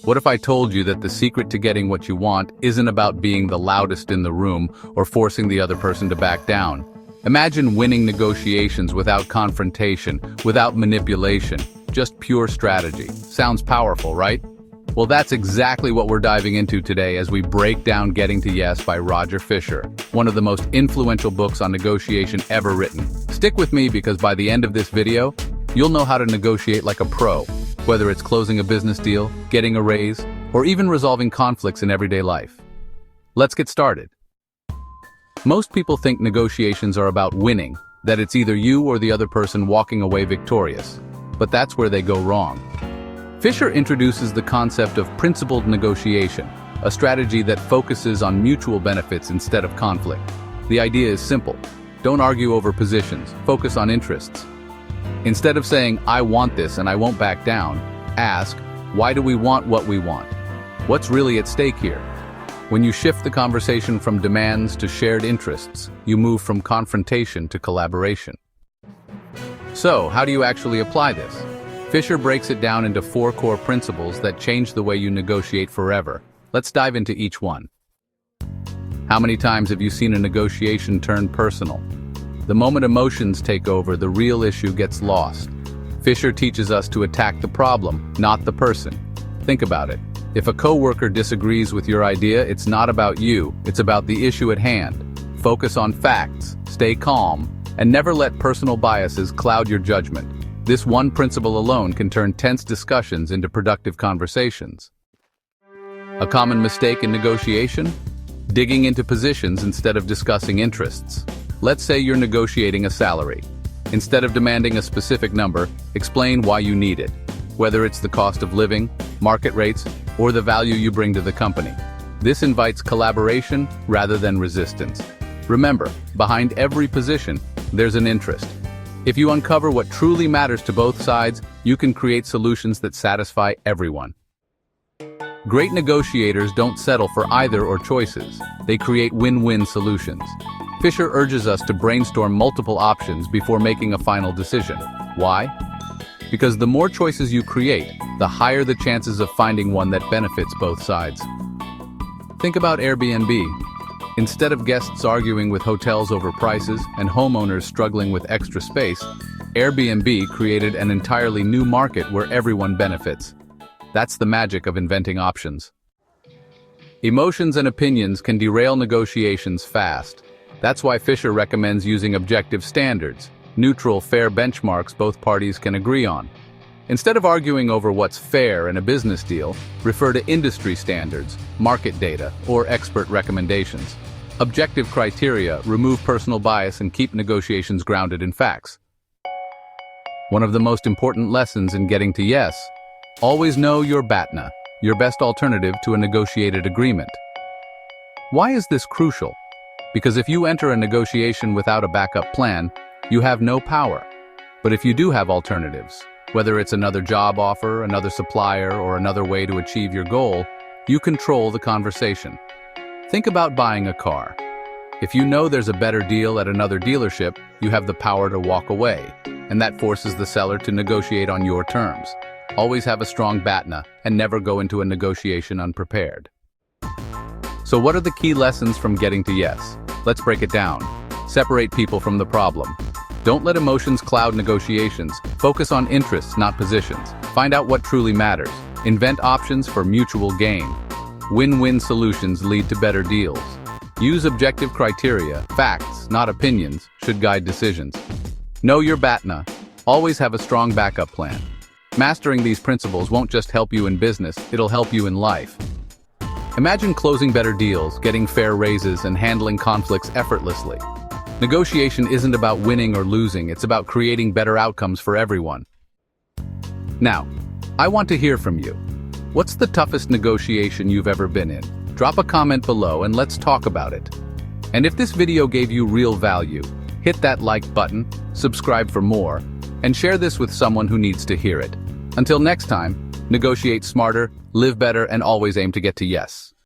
What if I told you that the secret to getting what you want isn't about being the loudest in the room or forcing the other person to back down? Imagine winning negotiations without confrontation, without manipulation, just pure strategy. Sounds powerful, right? Well, that's exactly what we're diving into today as we break down Getting to Yes by Roger Fisher, one of the most influential books on negotiation ever written. Stick with me because by the end of this video, you'll know how to negotiate like a pro, whether it's closing a business deal, getting a raise, or even resolving conflicts in everyday life. Let's get started. Most people think negotiations are about winning, that it's either you or the other person walking away victorious. But that's where they go wrong. Fisher introduces the concept of principled negotiation, a strategy that focuses on mutual benefits instead of conflict. The idea is simple. Don't argue over positions, focus on interests. Instead of saying, "I want this and I won't back down," ask, "Why do we want what we want? What's really at stake here?" When you shift the conversation from demands to shared interests, you move from confrontation to collaboration. So, how do you actually apply this? Fisher breaks it down into 4 core principles that change the way you negotiate forever. Let's dive into each one. How many times have you seen a negotiation turn personal? The moment emotions take over, the real issue gets lost. Fisher teaches us to attack the problem, not the person. Think about it. If a coworker disagrees with your idea, it's not about you, it's about the issue at hand. Focus on facts, stay calm, and never let personal biases cloud your judgment. This one principle alone can turn tense discussions into productive conversations. A common mistake in negotiation? Digging into positions instead of discussing interests. Let's say you're negotiating a salary. Instead of demanding a specific number, explain why you need it. Whether it's the cost of living, market rates, or the value you bring to the company. This invites collaboration rather than resistance. Remember, behind every position, there's an interest. If you uncover what truly matters to both sides, you can create solutions that satisfy everyone. Great negotiators don't settle for either or choices. They create win-win solutions. Fisher urges us to brainstorm multiple options before making a final decision. Why? Because the more choices you create, the higher the chances of finding one that benefits both sides. Think about Airbnb. Instead of guests arguing with hotels over prices and homeowners struggling with extra space, Airbnb created an entirely new market where everyone benefits. That's the magic of inventing options. Emotions and opinions can derail negotiations fast. That's why Fisher recommends using objective standards, neutral, fair benchmarks both parties can agree on. Instead of arguing over what's fair in a business deal, refer to industry standards, market data, or expert recommendations. Objective criteria remove personal bias and keep negotiations grounded in facts. One of the most important lessons in Getting to Yes: always know your BATNA, your best alternative to a negotiated agreement. Why is this crucial? Because if you enter a negotiation without a backup plan, you have no power. But if you do have alternatives, whether it's another job offer, another supplier, or another way to achieve your goal, you control the conversation. Think about buying a car. If you know there's a better deal at another dealership, you have the power to walk away, and that forces the seller to negotiate on your terms. Always have a strong BATNA and never go into a negotiation unprepared. So what are the key lessons from Getting to Yes? Let's break it down. Separate people from the problem. Don't let emotions cloud negotiations. Focus on interests, not positions. Find out what truly matters. Invent options for mutual gain. Win-win solutions lead to better deals. Use objective criteria. Facts, not opinions, should guide decisions. Know your BATNA. Always have a strong backup plan. Mastering these principles won't just help you in business, it'll help you in life. Imagine closing better deals, getting fair raises, and handling conflicts effortlessly. Negotiation isn't about winning or losing, it's about creating better outcomes for everyone. Now, I want to hear from you. What's the toughest negotiation you've ever been in? Drop a comment below and let's talk about it. And if this video gave you real value, hit that like button, subscribe for more, and share this with someone who needs to hear it. Until next time, negotiate smarter, live better, and always aim to get to yes.